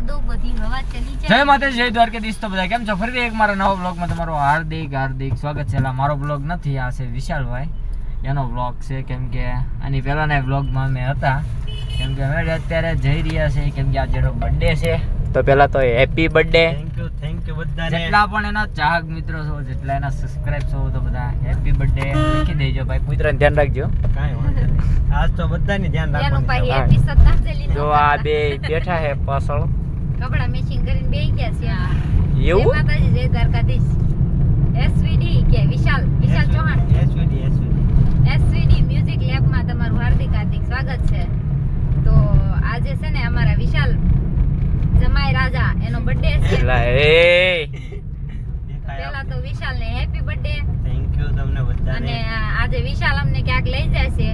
જય માતાજી, જય દ્વારકાધીશ. તો બધા કેમ છો? ફરી એક મારા નવા બ્લોગમાં તમારું હાર્દિક સ્વાગત છે. મારો બ્લોગ નથી, આ છે વિશાલભાઈ એનો બ્લોગ છે. કેમ કે આની પહેલાના બ્લોગમાં અમે હતા, કેમ કે અમે અત્યારે જઈ રહ્યા છે, કેમ કે આજે એનો બર્થડે છે. તો પહેલા તો હેપી બર્થડે. થેન્ક યુ બધાને. જેટલા પણ એના ચાહક મિત્રો છો, જેટલા એના સબસ્ક્રાઇબ છો, તો બધા હેપી બર્થડે લખી દેજો ભાઈ. પુત્રને ધ્યાન રાખજો. કાંઈ વાંધો નહીં, આજ તો બધાને ધ્યાન રાખવાનું. જો આ બે બેઠા છે પાછળ, કપડા મેચિંગ કરીને બેહી ગયા છે. એવું માતાજી, જય દ્વારકાધીશ. એસવીડી કે વિશાલ ચૌહાણ, એસવીડી મ્યુઝિક લેબમાં તમારું હાર્દિક સ્વાગત છે. તો આજે છે ને અમારા વિશાલ જમાઈ રાજા એનો બર્થડે છે. પહેલા તો વિશાલ ને હેપી બર્થડે. થેન્ક યુ તમને બધાને. અને આજે વિશાલ અમને ક્યાંક લઈ જાય છે,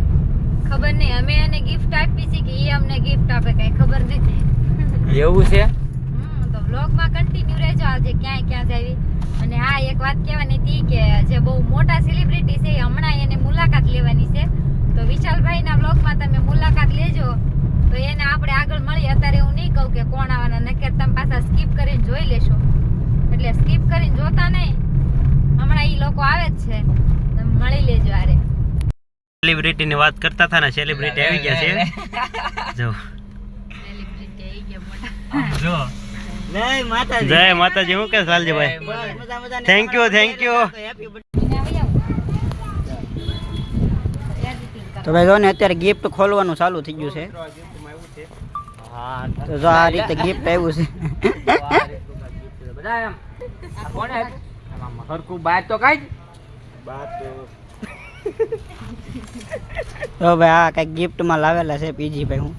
ખબર નહીં. અમે એને ગિફ્ટ આપી છે કે એ અમને ગિફ્ટ આપે, કઈ ખબર નથી. એવું છે. તો વ્લોગમાં કન્ટિન્યુ રહેજો. આજે ક્યાં જાવી. અને હા, એક વાત કહેવાની હતી કે જે બહુ મોટા સેલિબ્રિટી છે હમણાં એને મુલાકાત લેવાની છે. તો વિશાલભાઈના વ્લોગમાં તમે મુલાકાત લેજો, તો એને આપણે આગળ મળીએ. અત્યારે એવું નહીં કહું કે કોણ આવવાના, નકર તમે પાછા સ્કીપ કરીને જોઈ લેશો. એટલે સ્કીપ કરીને જોતા નહીં, હમણાં એ લોકો આવે જ છે, તમે મળી લેજો. આરે સેલિબ્રિટીની વાત કરતા હતા ને, સેલિબ્રિટી આવી ગયા છે. જો સેલિબ્રિટી આવી ગયા મોટા. જો જય માતાજી. હું કે લાલજીભાઈ, થેન્ક યુ. તો ભાઈ જો ને અત્યારે ગિફ્ટ ખોલવાનું ચાલુ થઈ ગયું છે. તો જો આ રીતે ગિફ્ટ આવ્યું છે. બધા એમ આ કોણે હરકું બાત તો કાઈ તો ભાઈ આ કઈક ગિફ્ટ માં લાવેલા છે પીજી ભાઈ. હું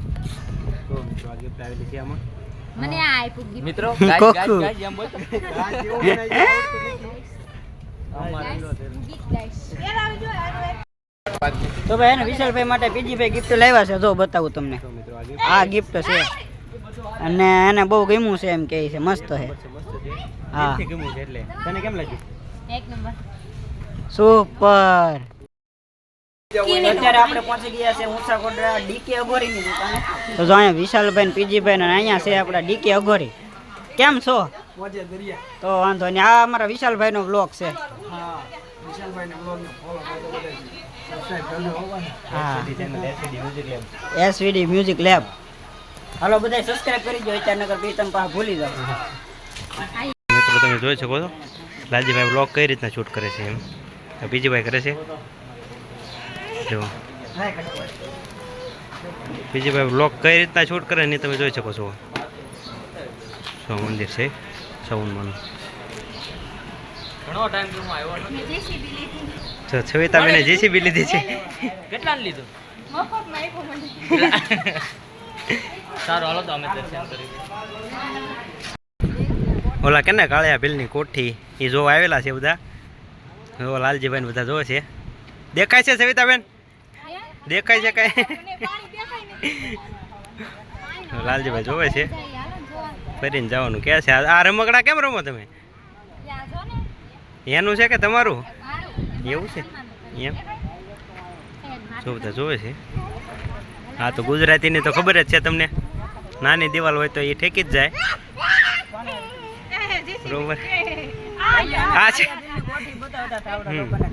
મને આ આપ્યું gift. મિત્રો કોકુ. ગાઈસ એમ બોલતો તો ભાઈ એને વિશાલભાઈ માટે પીજી ભાઈ ગિફ્ટ લાવ્યા છે. જો બતાવું તમને, આ ગિફ્ટ છે અને એને બહુ ગમ્યું છે, એમ કહે છે મસ્ત છે. હા એટલે તને કેમ લાગ્યું? એક નંબર સુપર. અત્યારે આપણે પહોંચી ગયા છે ઊંચા કોટડા ડીકે અઘોરી ની દુકાને. તો જો અહીંયા વિશાલભાઈ ને પીજીભાઈ ને અહીંયા છે આપણા ડીકે અઘોરી. કેમ છો? તો વાંધો નહીં. આ અમારા વિશાલભાઈ નો વ્લોગ છે. SVD music lab. હાલો બધા સબસ્ક્રાઇબ કરી દો અત્યારે, નગર પછી તમે પાછા ભૂલી જાઓ. મિત્રો તમે જોઈ શકો છો લાલજીભાઈ બ્લોગ કઈ રીતના શૂટ કરે છે, એમ બીજીભાઈ કરે છે. જો બીજીભાઈ બ્લોગ કઈ રીતના શૂટ કરે ને તમે જોઈ શકો છો. શું મંદિર છે સૌનમાનું. ઘણો ટાઈમ થી હું આવ્યો નથી. જેસીબી લીધી. જો છવિતાબેને જેસીબી લીધી છે. કેટલાને લીધું? મફતમાં આપ્યું મને. સારું, હાલો તો અમે દર્શન કરી. ઓલા કેને કાળિયા ભીલની કોઠી એ જોવા આવેલા છે બધા. જો લાલજીભાઈ બધા જોવે છે. દેખાય છે સવિતાબેન? દેખાય છે કઈ? લાલજીભાઈ જોવે છે. ફરીને જવાનું કે છે. આ રમકડા કેમ રમો તમે? એનું છે કે તમારું? એવું છે એમ. જો બધા જોવે છે. હા તો ગુજરાતીની તો ખબર જ છે તમને. નાની દિવાલ હોય તો એ ઠેકી જ જાય. બરોબર. હા છે.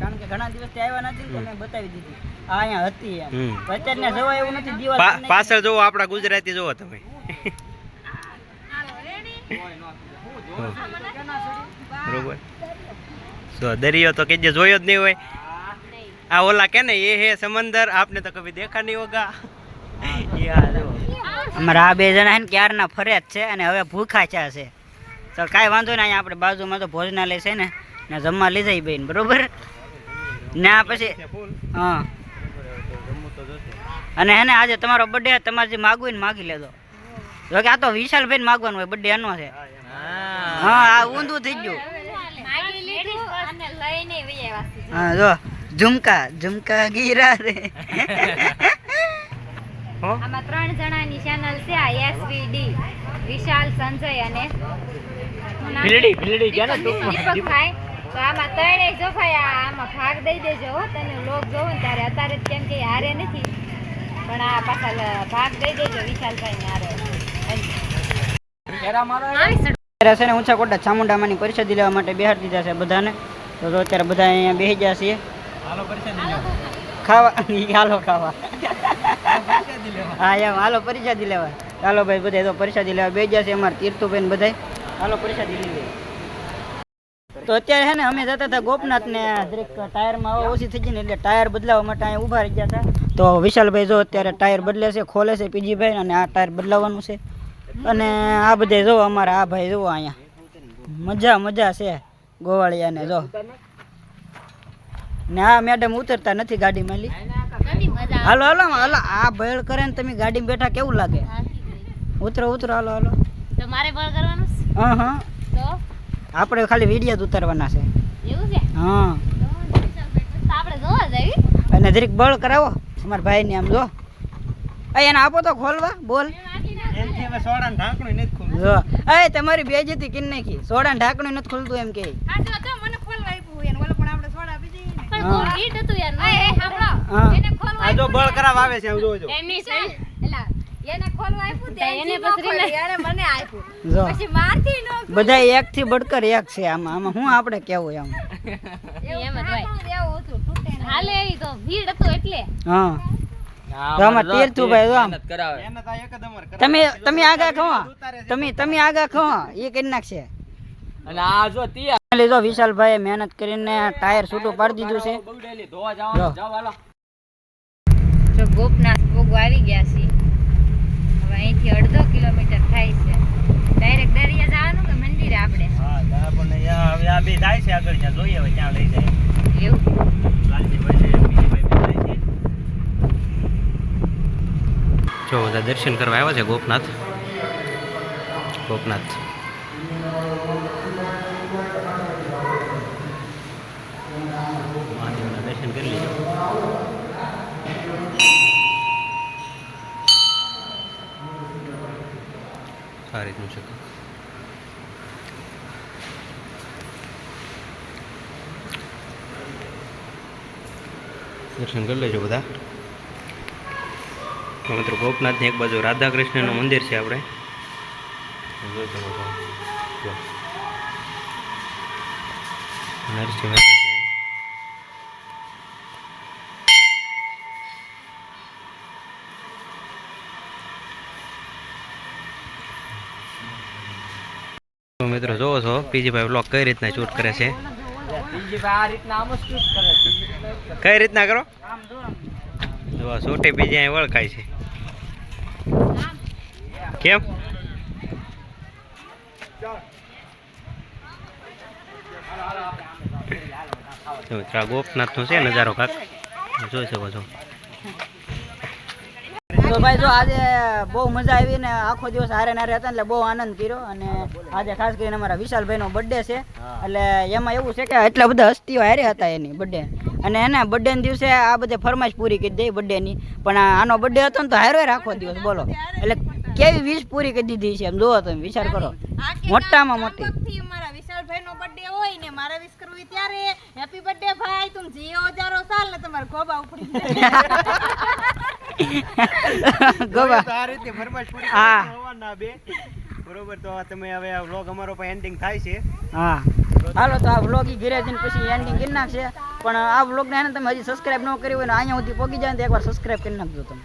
કારણ કે ઘણા દિવસથી આવ્યા નથી તો મેં બતાવી દીધી. આ અહીંયા હતી એમ. અત્યારે જોવા એવું નથી. દિવાલ પાછળ જોવો આપણા ગુજરાતી જોવો તમે. બરોબર. તો દરિયો તો કે જે જોયો જ નહીં હોય. આ ઓલા કે ને એ હે સમંદર, આપને તો કભી દેખા નહીં હોગા. અમારા આ બે જણા છે ને ક્યારના ફરે જ છે અને હવે ભૂખા છે. ચાલ કાંઈ વાંધો નહીં. અહીંયા આપણે બાજુમાં તો ભોજનાલય છે ને જમવા લઈ જાય બેન. બરોબર ને આ પછી હા. અને હે ને આજે તમારો બર્થડે, તમારે જે માગવું ને માગી લેજો. જો કે આ તો વિશાલભાઈ માગવાનું હોય, બર્થડે એનો છે. હા આ ઊંધું થઈ ગયું. હા જો ઝુમકા ગીરા રે. આમાં 3 જણાની ચેનલ છે, આ એસવીડી વિશાલ, સંજય અને ભીલડી કે ને દીપકભાઈ. તો આમાં 3 જો ભાઈ આમાં ભાગ દઈ દેજો હો. તને લોક જોવો ને ત્યારે. અત્યારે કેમ કે હારે નથી, પણ આ પાછા ભાગ દઈ દેજો વિશાલભાઈ ને હારે. ફેરા મારો અત્યારે છે ને ઊંચા કોટા ચામુંડામાંની પરિષદ લેવા માટે બેહાડી દીધા છે બધાને. તો જો અત્યારે બધા અહીંયા બેસી ગયા છીએ ખાવા. હાલો ખાવા. હા એમ હાલો પરિષદી લેવા. ચાલો ભાઈ બધા તો પરિષદી લેવા બેસી ગયા છે અમારા તીર્થુભાઈ બધા. હાલો પરિષદી લઈ લઈએ. તો અત્યારે છે ને અમે જતા હતા ગોપનાથ ને દરેક ટાયરમાં હવા ઓછી થઈ ગઈ ને એટલે ટાયર બદલાવવા માટે અહીંયા ઊભા રહી ગયા હતા. તો વિશાલભાઈ જો અત્યારે ટાયર બદલે છે, ખોલે છે પીજીભાઈ, અને આ ટાયર બદલાવવાનું છે. અને આ બધે જો અમારા આ ભાઈ જુઓ અહીંયા મજા છે ગોવાળિયાને જો. ને આ મેડમ ઉતરતા નથી ગાડીમાં લી. હાલો હાલો હાલો આ ભેળ કરે ને તમે ગાડીમાં બેઠા કેવું લાગે? ઉતરો હાલો હાલો. તમારે બળ કરવાનું હા હા તો આપણે ખાલી વિડીયો જ ઉતારવાના છે. એવું છે હા તો આપણે જોવા જઈએ. અને જરીક બળ કરાવો અમારા ભાઈને આમ જો. એને આપો તો ખોલવા બોલ. જો એ તમારી બેઇજ્જતી કિન નાખી. સોડાનું ઢાંકણું નથી ખુલતું એમ કે. પણ બહુ હીટ હતું યાર. એ સાંભળો, હા. એને ખોલવા આ જો બળ કરાવ આવે છે આમ જોજો. એની છે એલા એને ખોલવા આપ્યું તે એને પછી યાર મને આપ્યું જો પછી મારથી નો બધા એક થી બડકર એક છે આમાં હું આપણે કેવું એમ. એમ જ હોય એવું હતું તૂટે ને હાલે ઈ તો ભીડ હતું એટલે હા તો આમાં તીર્થુભાઈ જો આમ કરાવે. તમે આગા ખો. તમે આગા ખો એ કરી નાખશે. અને આ જો તી લીધો વિશાલભાઈ મહેનત કરીને ટાયર છૂટું પાડી દીધું છે. બગડેલી ધોવા જવાનું. જાવ હાલો. જો ગોપનાથ ભોગ આવી ગયા છે. હવે અહીંથી 1.5 કિલોમીટર થાય છે. ડાયરેક્ટ દરિયા જવાનું કે મંદિરે આપણે? હા આપણને હવે આ બે જાય છે આગળ ત્યાં જોઈએ હવે ક્યાં લઈ જાય. એવું લાલજીભાઈ છે બીજીભાઈ બે જાય છે. જો બધા દર્શન કરવા આવ્યા છે ગોપનાથ. મહાદેવના દર્શન કરી લીધો. સારી રીતનું છે. દર્શન કરી લેજો બધા. મિત્રો ગોપનાથની એક બાજુ રાધા કૃષ્ણનું મંદિર છે. આપણે જોઈ શકો છો. જો નરસિંહ મહેતા છે. તો મિત્રો જોવો છો પીજીભાઈ બ્લોગ કઈ રીતના શૂટ કરે છે. બીજી ભાઈ આ રીતના આમ જ શૂટ કરે છે. કઈ રીતના કરો? આમ જો જો છોટી બીજી અહીં વળખાય છે. કેમ? ગોપનાથ નો છે નજારો કાક જોઈ શકો છો. તો ભાઈ જો આજે બહુ મજા આવી ને આખો દિવસ હારે નારે હતા એટલે બહુ આનંદ કર્યો. અને આજે ખાસ કરીને અમારા વિશાલભાઈનો બર્થડે છે એટલે એમાં એવું છે કે એટલા બધા હસ્તીઓ હારે હતા એની બર્થડે. અને એના બર્થડેના દિવસે આ બધે ફરમાઈશ પૂરી કરી દઈ બર્થડેની. પણ આનો બર્થડે હતો ને તો હારો રાખો દિવસ બોલો એટલે કેવી વીસ પૂરી કરી દીધી છે એમ જોવો તમે વિચાર કરો. મોટામાં મોટી મારા વિશાલભાઈનો બર્થડે હોય ને મારે વિશ કરવું ત્યારે હેપી બર્થડે ભાઈ તું જીઓ હજારો સાલ ને તમારે ગોબા ઉપડી ગોબા આ રીતે ફરમાઈશ પૂરી હા. કરવાના બે બરોબર. તો તમે હવે આ વ્લોગ અમારો પણ એન્ડિંગ થાય છે. હા હાલો તો આ વ્લોગ ઘરે જઈને પછી એન્ડિંગ કરી નાખશે. પણ આ વ્લોગને તમે હજી સબસ્ક્રાઈબ ન કરી હોય ને અહીંયા સુધી પહોંચી જાય ને તો એકવાર સબસ્ક્રાઈબ કરી નાખજો તમે.